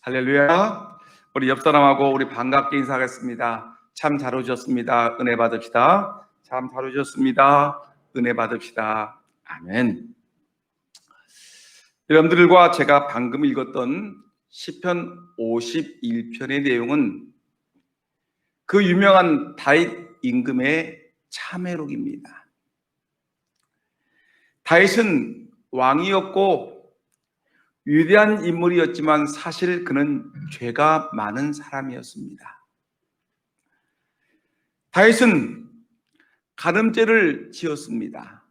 할렐루야. 우리 옆 사람하고 우리 반갑게 인사하겠습니다. 참 잘 오셨습니다. 은혜 받읍시다. 참 잘 오셨습니다. 은혜 받읍시다. 아멘. 여러분들과 제가 방금 읽었던 시편 51편의 내용은 그 유명한 다윗 임금의 참회록입니다. 다윗은 왕이었고 위대한 인물이었지만 사실 그는 죄가 많은 사람이었습니다. 다윗은 간음죄를 지었습니다.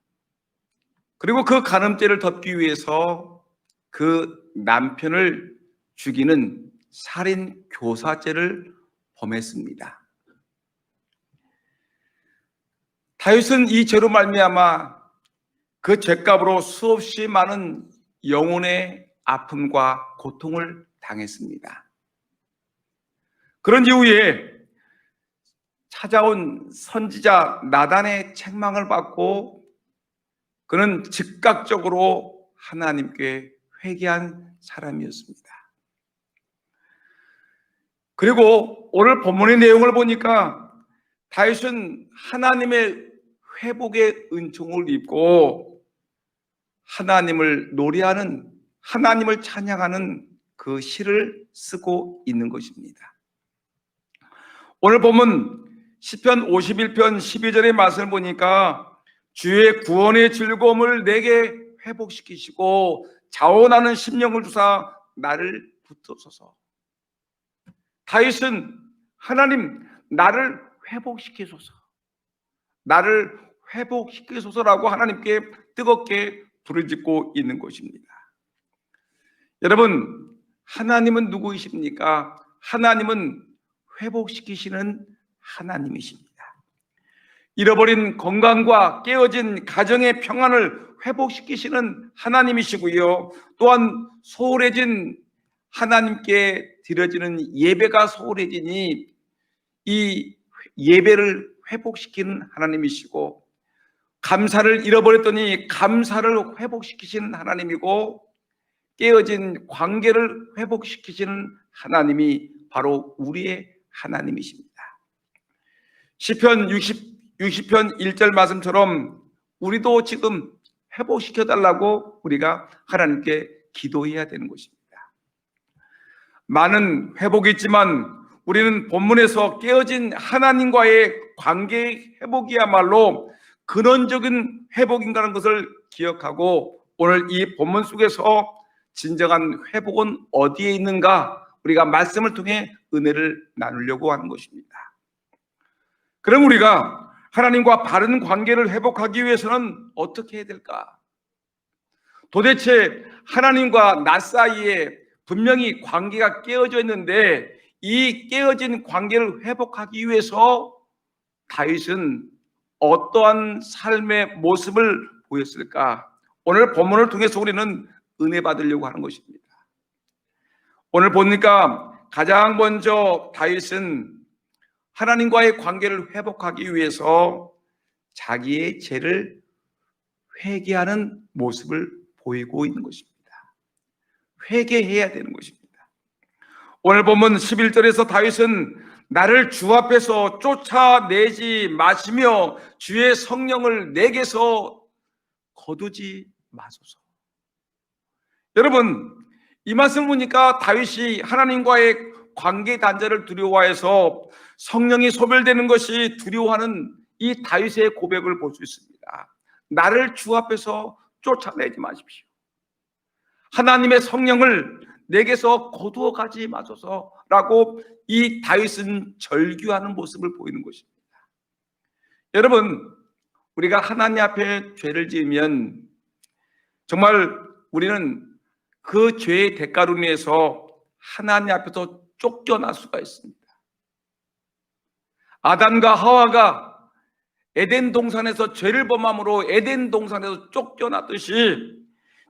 그리고 그 간음죄를 덮기 위해서 그 남편을 죽이는 살인 교사죄를 범했습니다. 다윗은 이 죄로 말미암아 그 죄값으로 수없이 많은 영혼의 아픔과 고통을 당했습니다. 그런 이후에 찾아온 선지자 나단의 책망을 받고 그는 즉각적으로 하나님께 회개한 사람이었습니다. 그리고 오늘 본문의 내용을 보니까 다윗은 하나님의 회복의 은총을 입고 하나님을 노래하는, 하나님을 찬양하는 그 시를 쓰고 있는 것입니다. 오늘 보면 시편 51편 12절의 말씀을 보니까 주의 구원의 즐거움을 내게 회복시키시고 자원하는 심령을 주사 나를 붙드소서. 다윗은 하나님 나를 회복시키소서, 나를 회복시키소서라고 하나님께 뜨겁게 부르짖고 있는 것입니다. 여러분, 하나님은 누구이십니까? 하나님은 회복시키시는 하나님이십니다. 잃어버린 건강과 깨어진 가정의 평안을 회복시키시는 하나님이시고요, 또한 소홀해진 하나님께 드려지는 예배가 소홀해지니 이 예배를 회복시키는 하나님이시고, 감사를 잃어버렸더니 감사를 회복시키시는 하나님이고, 깨어진 관계를 회복시키시는 하나님이 바로 우리의 하나님이십니다. 시편 60편 1절 말씀처럼 우리도 지금 회복시켜달라고 우리가 하나님께 기도해야 되는 것입니다. 많은 회복이 있지만 우리는 본문에서 깨어진 하나님과의 관계의 회복이야말로 근원적인 회복인가라는 것을 기억하고, 오늘 이 본문 속에서 진정한 회복은 어디에 있는가, 우리가 말씀을 통해 은혜를 나누려고 하는 것입니다. 그럼 우리가 하나님과 바른 관계를 회복하기 위해서는 어떻게 해야 될까? 도대체 하나님과 나 사이에 분명히 관계가 깨어져 있는데 이 깨어진 관계를 회복하기 위해서 다윗은 어떠한 삶의 모습을 보였을까? 오늘 본문을 통해서 우리는 은혜 받으려고 하는 것입니다. 오늘 보니까 가장 먼저 다윗은 하나님과의 관계를 회복하기 위해서 자기의 죄를 회개하는 모습을 보이고 있는 것입니다. 회개해야 되는 것입니다. 오늘 보면 11절에서 다윗은 나를 주 앞에서 쫓아내지 마시며 주의 성령을 내게서 거두지 마소서. 여러분, 이 말씀 보니까 다윗이 하나님과의 관계 단절을 두려워해서 성령이 소멸되는 것이 두려워하는 이 다윗의 고백을 볼 수 있습니다. 나를 주 앞에서 쫓아내지 마십시오. 하나님의 성령을 내게서 거두어 가지 마소서라고 이 다윗은 절규하는 모습을 보이는 것입니다. 여러분, 우리가 하나님 앞에 죄를 지으면 정말 우리는 그 죄의 대가로 인해서 하나님 앞에서 쫓겨날 수가 있습니다. 아담과 하와가 에덴 동산에서 죄를 범함으로 에덴 동산에서 쫓겨났듯이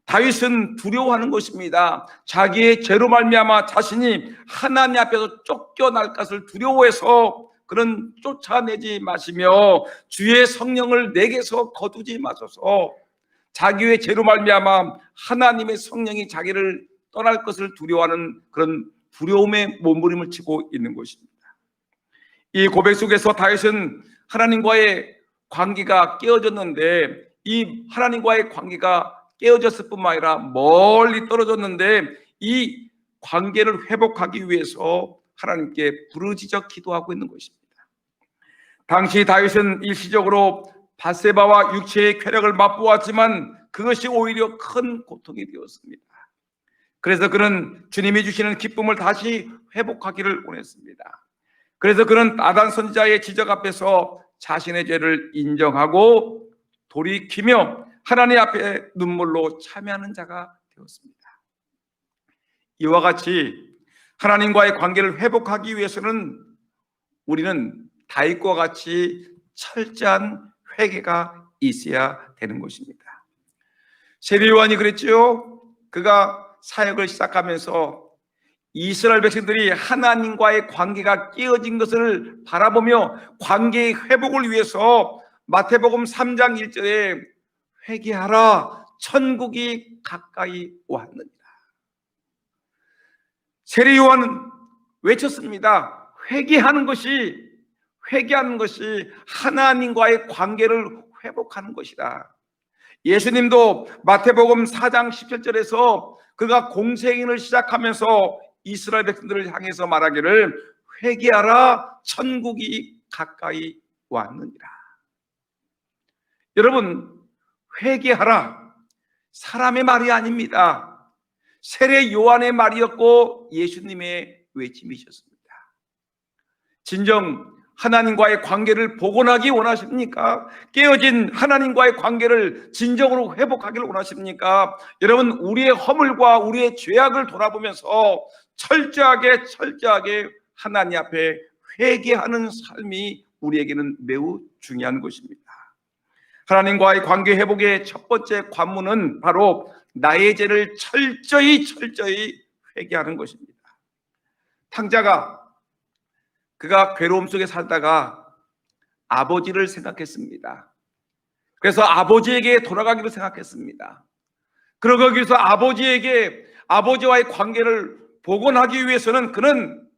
다윗은 두려워하는 것입니다. 자기의 죄로 말미암아 자신이 하나님 앞에서 쫓겨날 것을 두려워해서 그는 쫓아내지 마시며 주의 성령을 내게서 거두지 마소서. 자기의 죄로 말미암아 하나님의 성령이 자기를 떠날 것을 두려워하는 그런 두려움의 몸부림을 치고 있는 것입니다. 이 고백 속에서 다윗은 하나님과의 관계가 깨어졌는데, 이 하나님과의 관계가 깨어졌을 뿐만 아니라 멀리 떨어졌는데, 이 관계를 회복하기 위해서 하나님께 부르짖어 기도하고 있는 것입니다. 당시 다윗은 일시적으로 밧세바와 육체의 쾌락을 맛보았지만 그것이 오히려 큰 고통이 되었습니다. 그래서 그는 주님이 주시는 기쁨을 다시 회복하기를 원했습니다. 그래서 그는 나단 선지자의 지적 앞에서 자신의 죄를 인정하고 돌이키며 하나님 앞에 눈물로 참여하는 자가 되었습니다. 이와 같이 하나님과의 관계를 회복하기 위해서는 우리는 다윗과 같이 철저한 회개가 있어야 되는 것입니다. 세례 요한이 그랬죠. 그가 사역을 시작하면서 이스라엘 백성들이 하나님과의 관계가 깨어진 것을 바라보며 관계의 회복을 위해서 마태복음 3장 1절에 회개하라, 천국이 가까이 왔느니라. 세례 요한은 외쳤습니다. 회개하는 것이 하나님과의 관계를 회복하는 것이다. 예수님도 마태복음 4장 17절에서 그가 공생애를 시작하면서 이스라엘 백성들을 향해서 말하기를 회개하라, 천국이 가까이 왔느니라. 여러분, 회개하라, 사람의 말이 아닙니다. 세례 요한의 말이었고 예수님의 외침이셨습니다. 진정 하나님과의 관계를 복원하기 원하십니까? 깨어진 하나님과의 관계를 진정으로 회복하기를 원하십니까? 여러분, 우리의 허물과 우리의 죄악을 돌아보면서 철저하게 하나님 앞에 회개하는 삶이 우리에게는 매우 중요한 것입니다. 하나님과의 관계 회복의 첫 번째 관문은 바로 나의 죄를 철저히 회개하는 것입니다. 탕자가 그가 괴로움 속에 살다가 아버지를 생각했습니다. 그래서 아버지에게 돌아가기로 생각했습니다. 그러기 위해서 아버지와의 관계를 복원하기 위해서는 그는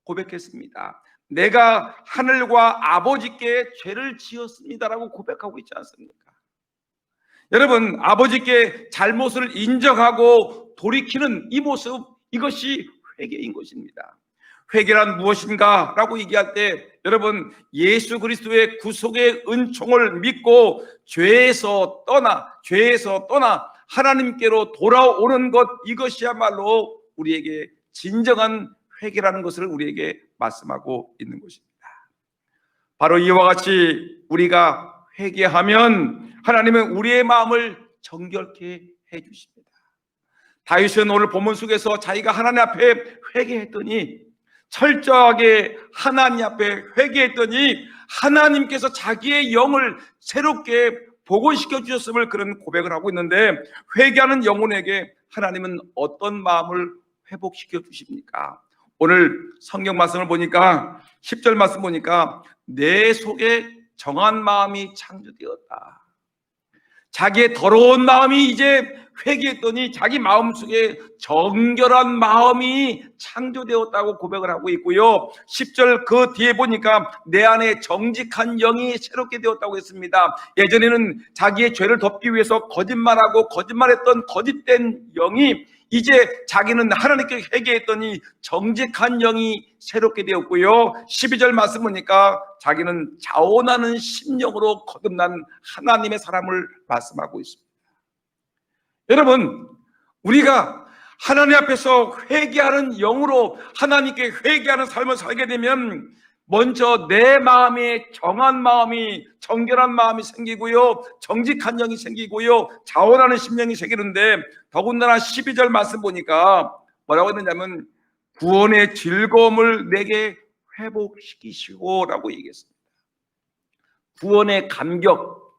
고백했습니다. 내가 하늘과 아버지께 죄를 지었습니다라고 고백하고 있지 않습니까? 여러분, 아버지께 잘못을 인정하고 돌이키는 이 모습, 이것이 회개인 것입니다. 회개란 무엇인가? 라고 얘기할 때 여러분, 예수 그리스도의 구속의 은총을 믿고 죄에서 떠나 하나님께로 돌아오는 것, 이것이야말로 우리에게 진정한 회개라는 것을 우리에게 말씀하고 있는 것입니다. 바로 이와 같이 우리가 회개하면 하나님은 우리의 마음을 정결케 해주십니다. 다윗은 오늘 본문 속에서 자기가 하나님 앞에 회개했더니, 철저하게 하나님 앞에 회개했더니 하나님께서 자기의 영을 새롭게 복원시켜 주셨음을 그런 고백을 하고 있는데, 회개하는 영혼에게 하나님은 어떤 마음을 회복시켜 주십니까? 오늘 성경 말씀을 보니까 10절 말씀 보니까 내 속에 정한 마음이 창조되었다. 자기의 더러운 마음이 이제 회개했더니 자기 마음속에 정결한 마음이 창조되었다고 고백을 하고 있고요. 10절 그 뒤에 보니까 내 안에 정직한 영이 새롭게 되었다고 했습니다. 예전에는 자기의 죄를 덮기 위해서 거짓말하고 거짓말했던 거짓된 영이 이제 자기는 하나님께 회개했더니 정직한 영이 새롭게 되었고요. 12절 말씀 보니까 자기는 자원하는 심령으로 거듭난 하나님의 사람을 말씀하고 있습니다. 여러분, 우리가 하나님 앞에서 회개하는 영으로 하나님께 회개하는 삶을 살게 되면 먼저 내 마음에 정한 마음이, 정결한 마음이 생기고요, 정직한 영이 생기고요, 자원하는 심령이 생기는데, 더군다나 12절 말씀 보니까 뭐라고 했느냐면 구원의 즐거움을 내게 회복시키시고 라고 얘기했습니다. 구원의 감격,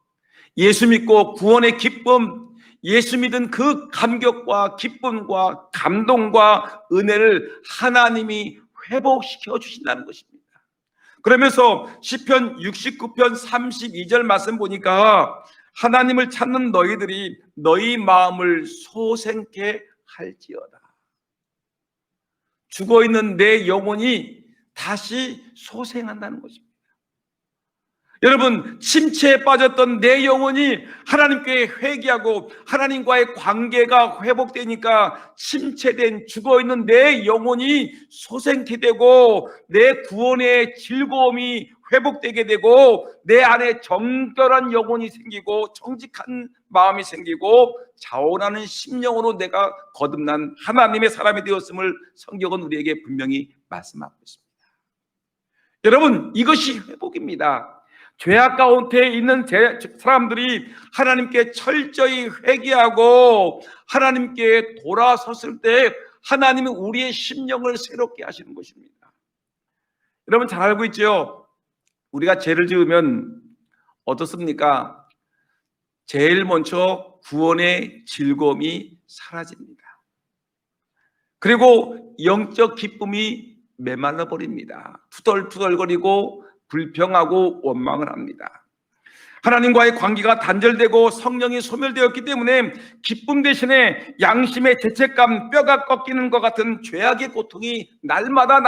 예수 믿고 구원의 기쁨, 예수 믿은 그 감격과 기쁨과 감동과 은혜를 하나님이 회복시켜 주신다는 것입니다. 그러면서 시편 69편 32절 말씀 보니까 하나님을 찾는 너희들이 너희 마음을 소생케 할지어다. 죽어있는 내 영혼이 다시 소생한다는 것입니다. 여러분, 침체에 빠졌던 내 영혼이 하나님께 회개하고 하나님과의 관계가 회복되니까 침체된 죽어있는 내 영혼이 소생케 되고 내 구원의 즐거움이 회복되게 되고 내 안에 정결한 영혼이 생기고 정직한 마음이 생기고 자원하는 심령으로 내가 거듭난 하나님의 사람이 되었음을 성경은 우리에게 분명히 말씀하고 있습니다. 여러분, 이것이 회복입니다. 죄악 가운데 있는 사람들이 하나님께 철저히 회개하고 하나님께 돌아섰을 때 하나님은 우리의 심령을 새롭게 하시는 것입니다. 여러분 잘 알고 있죠? 우리가 죄를 지으면 어떻습니까? 제일 먼저 구원의 즐거움이 사라집니다. 그리고 영적 기쁨이 메말라 버립니다. 투덜투덜거리고 불평하고 원망을 합니다. 하나님과의 관계가 단절되고 성령이 소멸되었기 때문에 기쁨 대신에 양심의 죄책감, 뼈가 꺾이는 것 같은 죄악의 고통이 날마다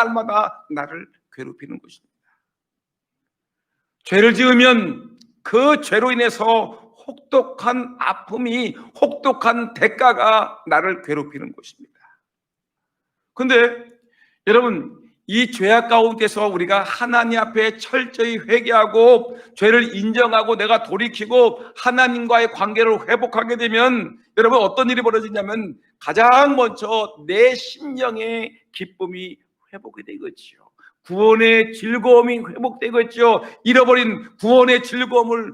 나를 괴롭히는 것입니다. 죄를 지으면 그 죄로 인해서 혹독한 아픔이, 혹독한 대가가 나를 괴롭히는 것입니다. 그런데 여러분, 이 죄악 가운데서 우리가 하나님 앞에 철저히 회개하고 죄를 인정하고 내가 돌이키고 하나님과의 관계를 회복하게 되면 여러분 어떤 일이 벌어지냐면 가장 먼저 내 심령의 기쁨이 회복이 되겠지요. 구원의 즐거움이 회복되겠죠. 잃어버린 구원의 즐거움을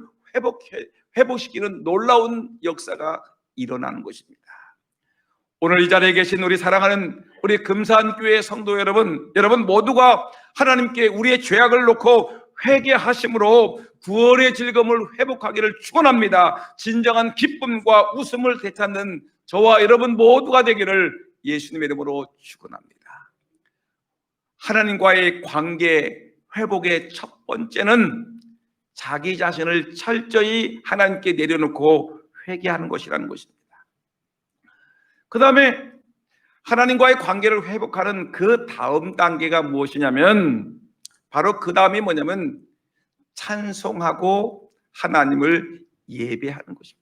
회복시키는 놀라운 역사가 일어나는 것입니다. 오늘 이 자리에 계신 우리 사랑하는 우리 금산교회 성도 여러분 모두가 하나님께 우리의 죄악을 놓고 회개하심으로 구원의 즐거움을 회복하기를 축원합니다. 진정한 기쁨과 웃음을 되찾는 저와 여러분 모두가 되기를 예수님의 이름으로 축원합니다. 하나님과의 관계 회복의 첫 번째는 자기 자신을 철저히 하나님께 내려놓고 회개하는 것이라는 것입니다. 그 다음에 하나님과의 관계를 회복하는 그 다음 단계가 무엇이냐면 바로 그 다음이 뭐냐면 찬송하고 하나님을 예배하는 것입니다.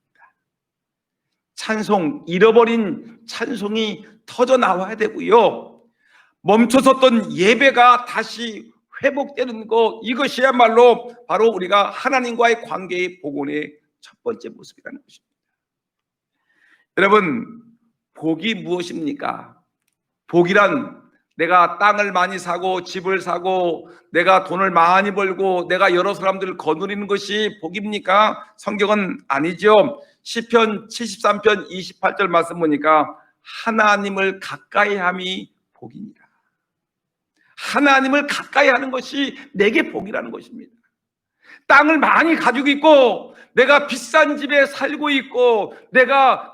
찬송, 잃어버린 찬송이 터져 나와야 되고요. 멈춰섰던 예배가 다시 회복되는 것, 이것이야말로 바로 우리가 하나님과의 관계의 복원의 첫 번째 모습이라는 것입니다. 여러분, 복이 무엇입니까? 복이란 내가 땅을 많이 사고 집을 사고 내가 돈을 많이 벌고 내가 여러 사람들을 거느리는 것이 복입니까? 성경은 아니죠. 시편 73편 28절 말씀 보니까 하나님을 가까이 함이 복입니다. 하나님을 가까이 하는 것이 내게 복이라는 것입니다. 땅을 많이 가지고 있고 내가 비싼 집에 살고 있고 내가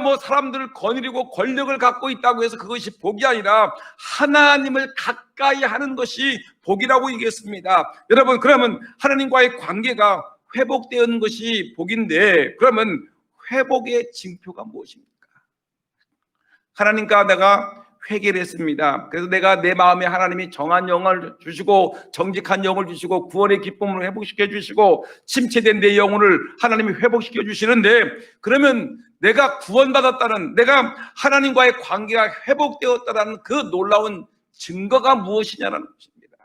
뭐 사람들을 거느리고 권력을 갖고 있다고 해서 그것이 복이 아니라 하나님을 가까이 하는 것이 복이라고 얘기했습니다. 여러분, 그러면 하나님과의 관계가 회복되는 것이 복인데 그러면 회복의 징표가 무엇입니까? 하나님과 내가 회개를 했습니다. 그래서 내가 내 마음에 하나님이 정한 영을 주시고 정직한 영을 주시고 구원의 기쁨을 회복시켜 주시고 침체된 내 영혼을 하나님이 회복시켜 주시는데 그러면 내가 구원받았다는, 내가 하나님과의 관계가 회복되었다는 그 놀라운 증거가 무엇이냐는 것입니다.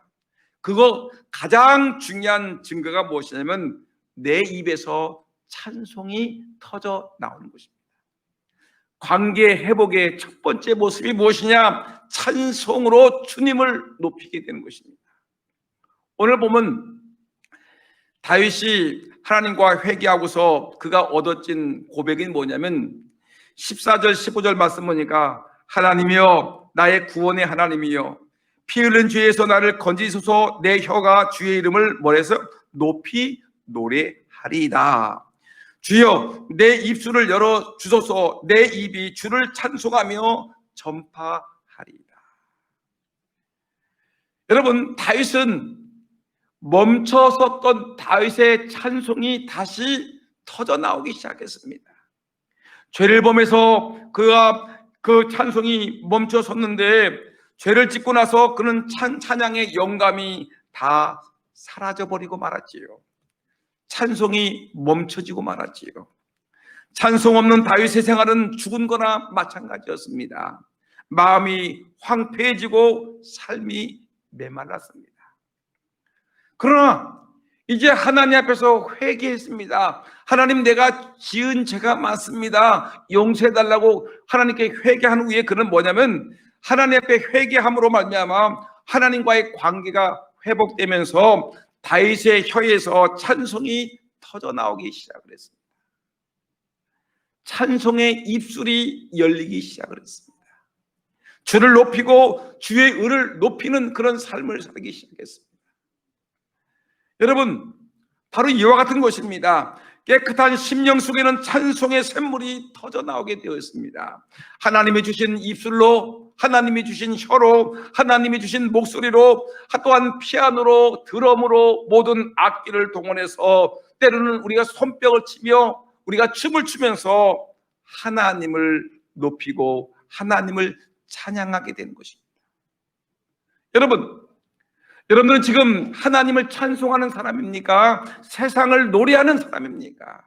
그거 가장 중요한 증거가 무엇이냐면 내 입에서 찬송이 터져 나오는 것입니다. 관계 회복의 첫 번째 모습이 무엇이냐? 찬송으로 주님을 높이게 되는 것입니다. 오늘 보면 다윗이 하나님과 회개하고서 그가 얻어진 고백이 뭐냐면 14절 15절 말씀 보니까 하나님이여 나의 구원의 하나님이여 피 흘린 죄에서 나를 건지소서. 내 혀가 주의 이름을 뭐래서 높이 노래하리이다. 주여 내 입술을 열어 주소서. 내 입이 주를 찬송하며 전파하리이다. 여러분, 다윗은 멈춰섰던 다윗의 찬송이 다시 터져 나오기 시작했습니다. 죄를 범해서 그가 그 찬송이 멈춰섰는데 죄를 짓고 나서 그는 찬양의 영감이 다 사라져버리고 말았지요. 찬송이 멈춰지고 말았지요. 찬송 없는 다윗의 생활은 죽은 거나 마찬가지였습니다. 마음이 황폐해지고 삶이 메말랐습니다. 그러나 이제 하나님 앞에서 회개했습니다. 하나님, 내가 지은 죄가 많습니다. 용서해달라고 하나님께 회개한 후에 그는 뭐냐면 하나님 앞에 회개함으로 말미암아 하나님과의 관계가 회복되면서 다윗의 혀에서 찬송이 터져나오기 시작을 했습니다. 찬송의 입술이 열리기 시작을 했습니다. 주를 높이고 주의 의를 높이는 그런 삶을 살기 시작했습니다. 여러분, 바로 이와 같은 것입니다. 깨끗한 심령 속에는 찬송의 샘물이 터져나오게 되었습니다. 하나님이 주신 입술로, 하나님이 주신 혀로, 하나님이 주신 목소리로, 또한 피아노로, 드럼으로 모든 악기를 동원해서 때로는 우리가 손뼉을 치며 우리가 춤을 추면서 하나님을 높이고 하나님을 찬양하게 되는 것입니다. 여러분들은 지금 하나님을 찬송하는 사람입니까? 세상을 노래하는 사람입니까?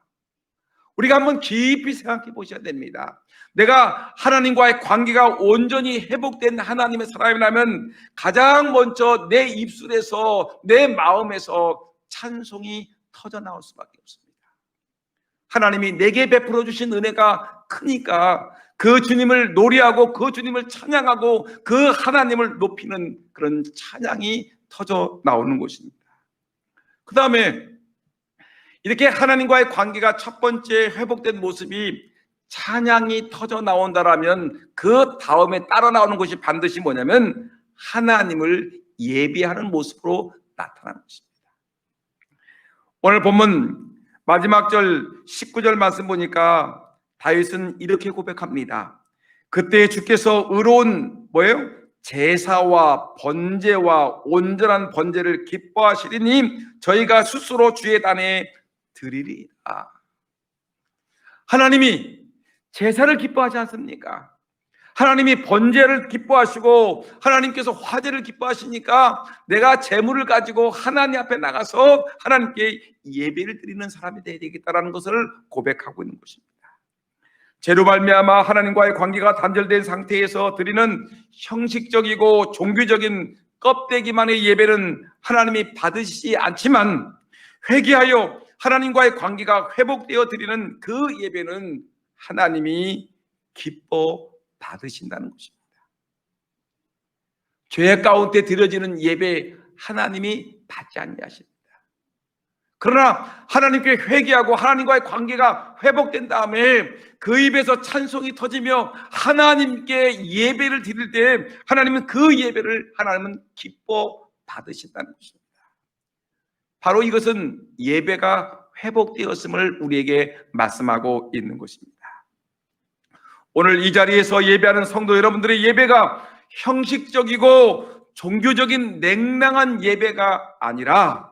우리가 한번 깊이 생각해 보셔야 됩니다. 내가 하나님과의 관계가 온전히 회복된 하나님의 사람이라면 가장 먼저 내 입술에서, 내 마음에서 찬송이 터져나올 수밖에 없습니다. 하나님이 내게 베풀어 주신 은혜가 크니까 그 주님을 노래하고 그 주님을 찬양하고 그 하나님을 높이는 그런 찬양이 터져 나오는 것입니다. 그 다음에 이렇게 하나님과의 관계가 첫 번째 회복된 모습이 찬양이 터져 나온다라면 그 다음에 따라 나오는 것이 반드시 뭐냐면 하나님을 예배하는 모습으로 나타나는 것입니다. 오늘 본문 마지막 절 19절 말씀 보니까 다윗은 이렇게 고백합니다. 그때 주께서 의로운 제사와 번제와 온전한 번제를 기뻐하시리니 저희가 스스로 주의 단에 드리리라. 하나님이 제사를 기뻐하지 않습니까? 하나님이 번제를 기뻐하시고 하나님께서 화제를 기뻐하시니까 내가 제물을 가지고 하나님 앞에 나가서 하나님께 예배를 드리는 사람이 되어야 되겠다라는 것을 고백하고 있는 것입니다. 죄로 말미암아 하나님과의 관계가 단절된 상태에서 드리는 형식적이고 종교적인 껍데기만의 예배는 하나님이 받으시지 않지만 회개하여 하나님과의 관계가 회복되어 드리는 그 예배는 하나님이 기뻐 받으신다는 것입니다. 죄 가운데 드려지는 예배 하나님이 받지 아니하십니다. 그러나 하나님께 회개하고 하나님과의 관계가 회복된 다음에 그 입에서 찬송이 터지며 하나님께 예배를 드릴 때 하나님은 그 예배를 하나님은 기뻐 받으신다는 것입니다. 바로 이것은 예배가 회복되었음을 우리에게 말씀하고 있는 것입니다. 오늘 이 자리에서 예배하는 성도 여러분들의 예배가 형식적이고 종교적인 냉랭한 예배가 아니라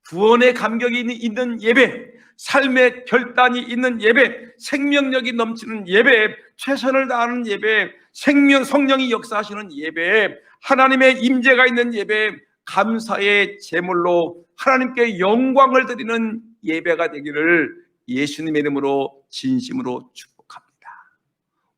구원의 감격이 있는 예배, 삶의 결단이 있는 예배, 생명력이 넘치는 예배, 최선을 다하는 예배, 성령이 역사하시는 예배, 하나님의 임재가 있는 예배, 감사의 제물로 하나님께 영광을 드리는 예배가 되기를 예수님의 이름으로 진심으로 축복합니다.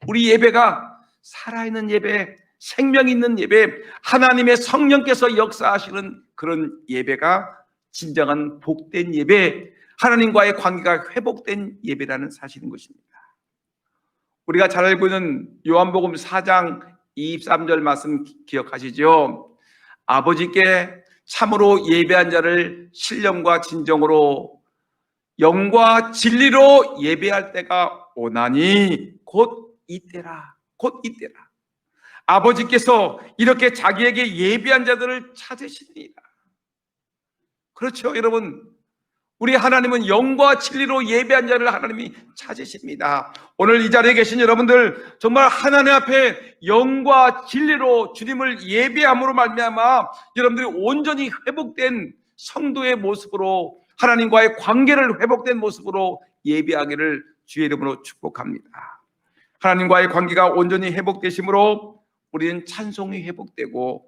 우리 예배가 살아있는 예배, 생명 있는 예배, 하나님의 성령께서 역사하시는 그런 예배가 진정한 복된 예배, 하나님과의 관계가 회복된 예배라는 사실인 것입니다. 우리가 잘 알고 있는 요한복음 4장 23절 말씀 기억하시죠? 아버지께 참으로 예배한 자를 신령과 진정으로 영과 진리로 예배할 때가 오나니 곧 이때라, 곧 이때라. 아버지께서 이렇게 자기에게 예배한 자들을 찾으시니라. 그렇죠, 여러분. 우리 하나님은 영과 진리로 예배한 자를 하나님이 찾으십니다. 오늘 이 자리에 계신 여러분들 정말 하나님 앞에 영과 진리로 주님을 예배함으로 말미암아 여러분들이 온전히 회복된 성도의 모습으로 하나님과의 관계를 회복된 모습으로 예배하기를 주의 이름으로 축복합니다. 하나님과의 관계가 온전히 회복되심으로 우리는 찬송이 회복되고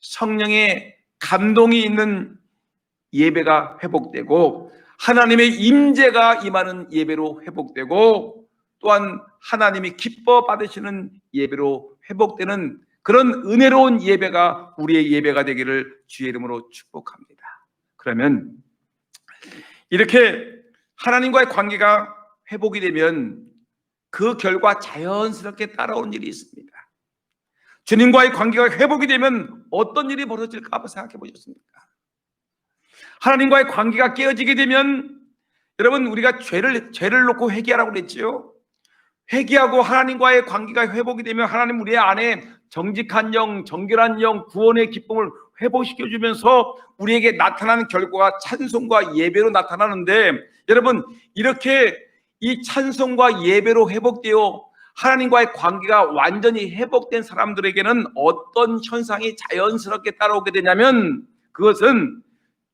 성령의 감동이 있는 예배가 회복되고 하나님의 임재가 임하는 예배로 회복되고 또한 하나님이 기뻐 받으시는 예배로 회복되는 그런 은혜로운 예배가 우리의 예배가 되기를 주의 이름으로 축복합니다. 그러면 이렇게 하나님과의 관계가 회복이 되면 그 결과 자연스럽게 따라오는 일이 있습니다. 주님과의 관계가 회복이 되면 어떤 일이 벌어질까 한번 생각해 보셨습니까? 하나님과의 관계가 깨어지게 되면 여러분 우리가 죄를 놓고 회개하라고 그랬지요. 회개하고 하나님과의 관계가 회복이 되면 하나님 우리 안에 정직한 영, 정결한 영, 구원의 기쁨을 회복시켜 주면서 우리에게 나타나는 결과가 찬송과 예배로 나타나는데 여러분 이렇게 이 찬송과 예배로 회복되어 하나님과의 관계가 완전히 회복된 사람들에게는 어떤 현상이 자연스럽게 따라오게 되냐면 그것은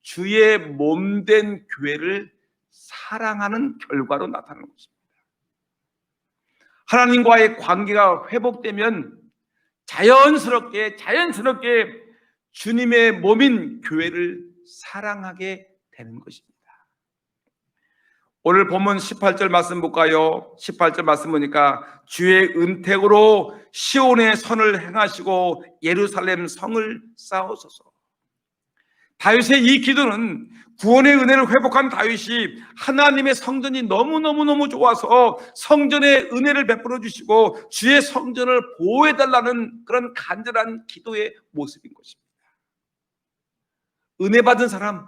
주의 몸된 교회를 사랑하는 결과로 나타나는 것입니다. 하나님과의 관계가 회복되면 자연스럽게 주님의 몸인 교회를 사랑하게 되는 것입니다. 오늘 본문 18절 말씀 볼까요? 18절 말씀 보니까 주의 은택으로 시온의 선을 행하시고 예루살렘 성을 쌓으소서. 다윗의 이 기도는 구원의 은혜를 회복한 다윗이 하나님의 성전이 너무너무 좋아서 성전의 은혜를 베풀어 주시고 주의 성전을 보호해달라는 그런 간절한 기도의 모습인 것입니다. 은혜 받은 사람,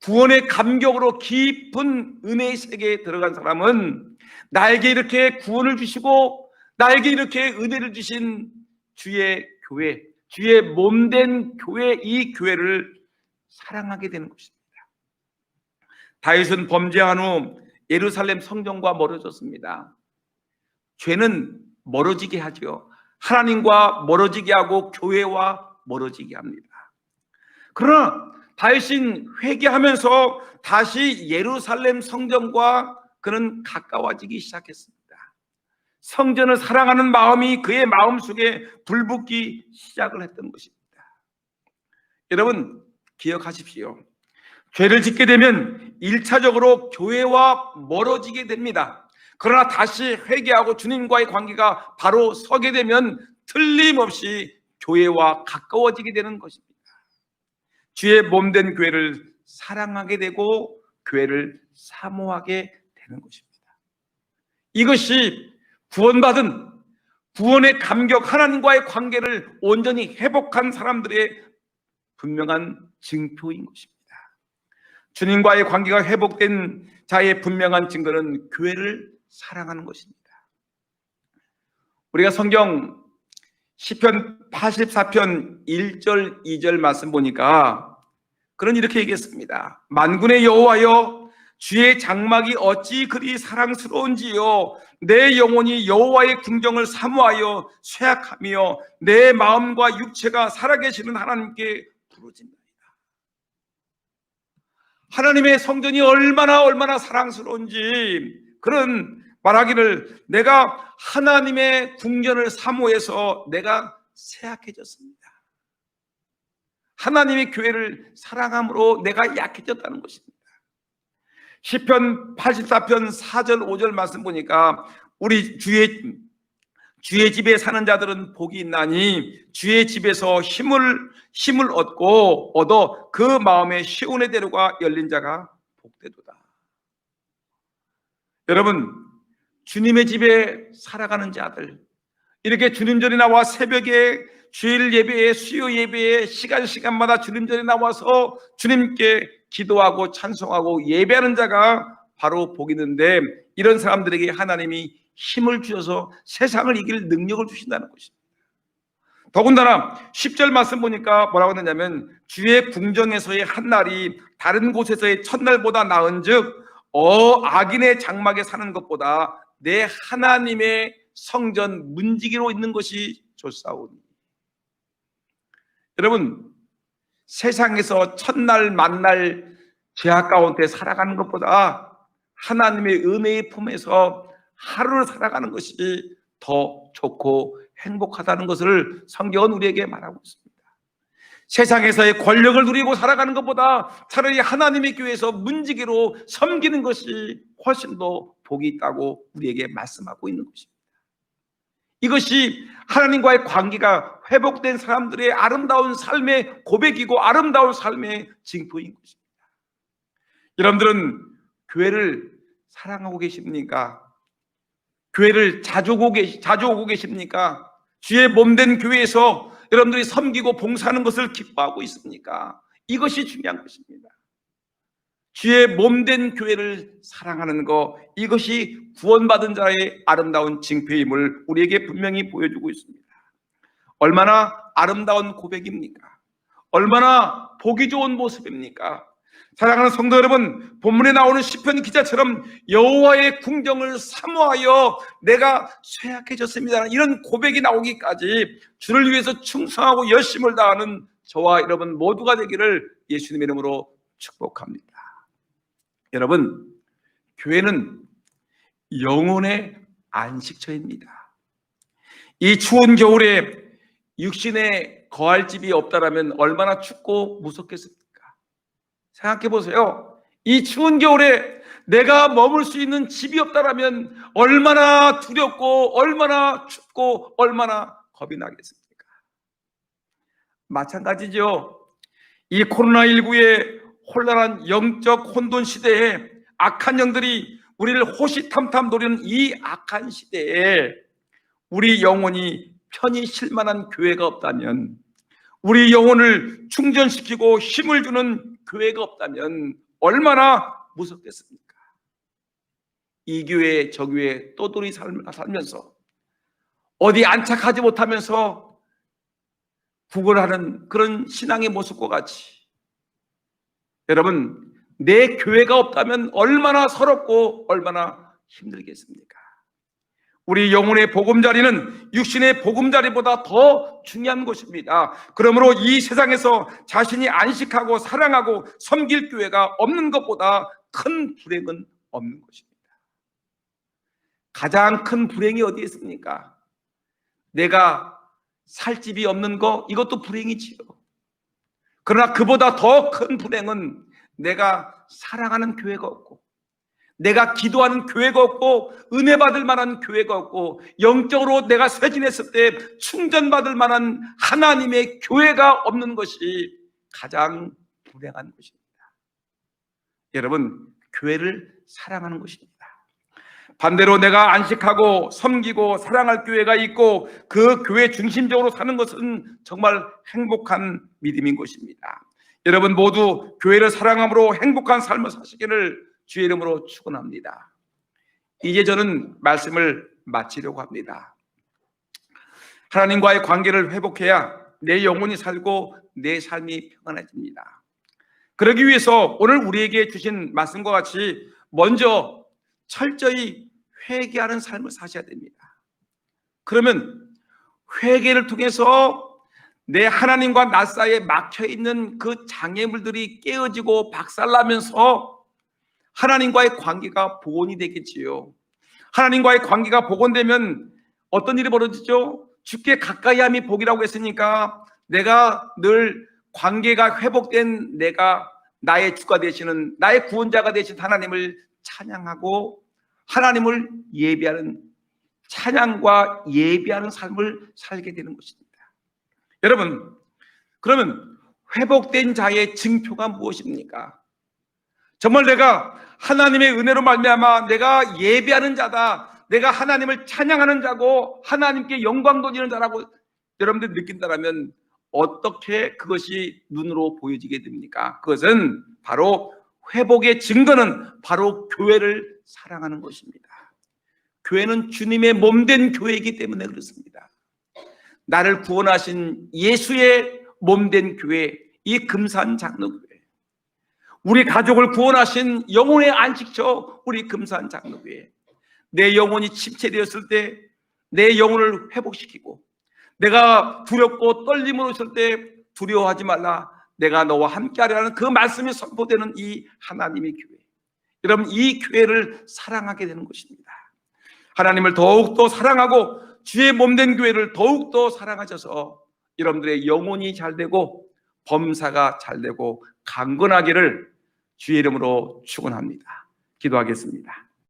구원의 감격으로 깊은 은혜의 세계에 들어간 사람은 나에게 이렇게 구원을 주시고 나에게 이렇게 은혜를 주신 주의 교회, 주의 몸된 교회, 이 교회를 사랑하게 되는 것입니다. 다윗은 범죄한 후 예루살렘 성전과 멀어졌습니다. 죄는 멀어지게 하죠. 하나님과 멀어지게 하고 교회와 멀어지게 합니다. 그러나 다윗은 회개하면서 다시 예루살렘 성전과 그는 가까워지기 시작했습니다. 성전을 사랑하는 마음이 그의 마음속에 불붙기 시작을 했던 것입니다. 여러분 기억하십시오. 죄를 짓게 되면 1차적으로 교회와 멀어지게 됩니다. 그러나 다시 회개하고 주님과의 관계가 바로 서게 되면 틀림없이 교회와 가까워지게 되는 것입니다. 주의 몸된 교회를 사랑하게 되고 교회를 사모하게 되는 것입니다. 이것이 구원받은 구원의 감격, 하나님과의 관계를 온전히 회복한 사람들의 분명한 증표인 것입니다. 주님과의 관계가 회복된 자의 분명한 증거는 교회를 사랑하는 것입니다. 우리가 성경 시편 84편 1절 2절 말씀 보니까 그런 이렇게 얘기했습니다. 만군의 여호와여 주의 장막이 어찌 그리 사랑스러운지요 내 영혼이 여호와의 궁정을 사모하여 쇠약하며 내 마음과 육체가 살아계시는 하나님께 부르짖나이다. 하나님의 성전이 얼마나 사랑스러운지 그런 말하기를 내가 하나님의 궁전을 사모해서 내가 쇠약해졌습니다. 하나님의 교회를 사랑함으로 내가 약해졌다는 것입니다. 시편 84편 4절 5절 말씀 보니까 우리 주의 집에 사는 자들은 복이 있나니 주의 집에서 힘을 얻어 그 마음에 시온의 대로가 열린 자가 복되도다. 여러분 주님의 집에 살아가는 자들, 이렇게 주님 전에 나와 새벽에 주일 예배에 수요 예배에 시간마다 주님 전에 나와서 주님께 기도하고 찬송하고 예배하는 자가 바로 복이 있는데 이런 사람들에게 하나님이 힘을 주셔서 세상을 이길 능력을 주신다는 것입니다. 더군다나 10절 말씀 보니까 뭐라고 하냐면 주의 궁정에서의 한날이 다른 곳에서의 첫날보다 나은즉 악인의 장막에 사는 것보다 내 하나님의 성전 문지기로 있는 것이 좋사오니. 여러분 세상에서 첫날 만날 죄악 가운데 살아가는 것보다 하나님의 은혜의 품에서 하루를 살아가는 것이 더 좋고 행복하다는 것을 성경은 우리에게 말하고 있습니다. 세상에서의 권력을 누리고 살아가는 것보다 차라리 하나님의 교회에서 문지기로 섬기는 것이 훨씬 더 복이 있다고 우리에게 말씀하고 있는 것입니다. 이것이 하나님과의 관계가 회복된 사람들의 아름다운 삶의 고백이고 아름다운 삶의 징표인 것입니다. 여러분들은 교회를 사랑하고 계십니까? 교회를 자주 오고 계십니까? 주의 몸된 교회에서 여러분들이 섬기고 봉사하는 것을 기뻐하고 있습니까? 이것이 중요한 것입니다. 주의 몸된 교회를 사랑하는 것, 이것이 구원받은 자의 아름다운 징표임을 우리에게 분명히 보여주고 있습니다. 얼마나 아름다운 고백입니까? 얼마나 보기 좋은 모습입니까? 사랑하는 성도 여러분, 본문에 나오는 시편 기자처럼 여호와의 궁정을 사모하여 내가 쇠약해졌습니다, 이런 고백이 나오기까지 주를 위해서 충성하고 열심을 다하는 저와 여러분 모두가 되기를 예수님의 이름으로 축복합니다. 여러분, 교회는 영혼의 안식처입니다. 이 추운 겨울에 육신에 거할 집이 없다라면 얼마나 춥고 무섭겠습니까? 생각해 보세요. 이 추운 겨울에 내가 머물 수 있는 집이 없다라면 얼마나 두렵고 얼마나 춥고 얼마나 겁이 나겠습니까? 마찬가지죠. 이 코로나19의 혼란한 영적 혼돈 시대에 악한 영들이 우리를 호시탐탐 노리는 이 악한 시대에 우리 영혼이 편히 쉴 만한 교회가 없다면, 우리 영혼을 충전시키고 힘을 주는 교회가 없다면 얼마나 무섭겠습니까? 이 교회 저 교회 떠돌이 살면서 어디 안착하지 못하면서 구걸하는 그런 신앙의 모습과 같이, 여러분, 내 교회가 없다면 얼마나 서럽고 얼마나 힘들겠습니까? 우리 영혼의 보금자리는 육신의 보금자리보다 더 중요한 것입니다. 그러므로 이 세상에서 자신이 안식하고 사랑하고 섬길 교회가 없는 것보다 큰 불행은 없는 것입니다. 가장 큰 불행이 어디에 있습니까? 내가 살 집이 없는 거, 이것도 불행이지요. 그러나 그보다 더 큰 불행은 내가 사랑하는 교회가 없고, 내가 기도하는 교회가 없고, 은혜 받을 만한 교회가 없고, 영적으로 내가 쇠진했을 때 충전받을 만한 하나님의 교회가 없는 것이 가장 불행한 것입니다. 여러분, 교회를 사랑하는 것입니다. 반대로 내가 안식하고 섬기고 사랑할 교회가 있고 그 교회 중심적으로 사는 것은 정말 행복한 믿음인 것입니다. 여러분 모두 교회를 사랑함으로 행복한 삶을 사시기를 주의 이름으로 축원합니다. 이제 저는 말씀을 마치려고 합니다. 하나님과의 관계를 회복해야 내 영혼이 살고 내 삶이 평안해집니다. 그러기 위해서 오늘 우리에게 주신 말씀과 같이 먼저 철저히 회개하는 삶을 사셔야 됩니다. 그러면 회개를 통해서 내 하나님과 나 사이에 막혀있는 그 장애물들이 깨어지고 박살나면서 하나님과의 관계가 복원이 되겠지요. 하나님과의 관계가 복원되면 어떤 일이 벌어지죠? 주께 가까이 함이 복이라고 했으니까 내가 늘 관계가 회복된 내가 나의 주가 되시는, 나의 구원자가 되신 하나님을 찬양하고 하나님을 예배하는, 찬양과 예배하는 삶을 살게 되는 것입니다. 여러분, 그러면 회복된 자의 징표가 무엇입니까? 정말 내가 하나님의 은혜로 말미암아 내가 예배하는 자다, 내가 하나님을 찬양하는 자고 하나님께 영광 돌리는 자라고 여러분들 느낀다면 어떻게 그것이 눈으로 보여지게 됩니까? 그것은 바로 회복의 증거는 바로 교회를 사랑하는 것입니다. 교회는 주님의 몸된 교회이기 때문에 그렇습니다. 나를 구원하신 예수의 몸된 교회, 이 금산장로교회, 우리 가족을 구원하신 영혼의 안식처 우리 금산장로교회, 내 영혼이 침체되었을 때 내 영혼을 회복시키고 내가 두렵고 떨림으로 있을 때 두려워하지 말라, 내가 너와 함께하리라는 그 말씀이 선포되는 이 하나님의 교회, 여러분 이 교회를 사랑하게 되는 것입니다. 하나님을 더욱더 사랑하고 주의 몸된 교회를 더욱더 사랑하셔서 여러분들의 영혼이 잘되고 범사가 잘되고 강건하기를 주의 이름으로 축원합니다. 기도하겠습니다.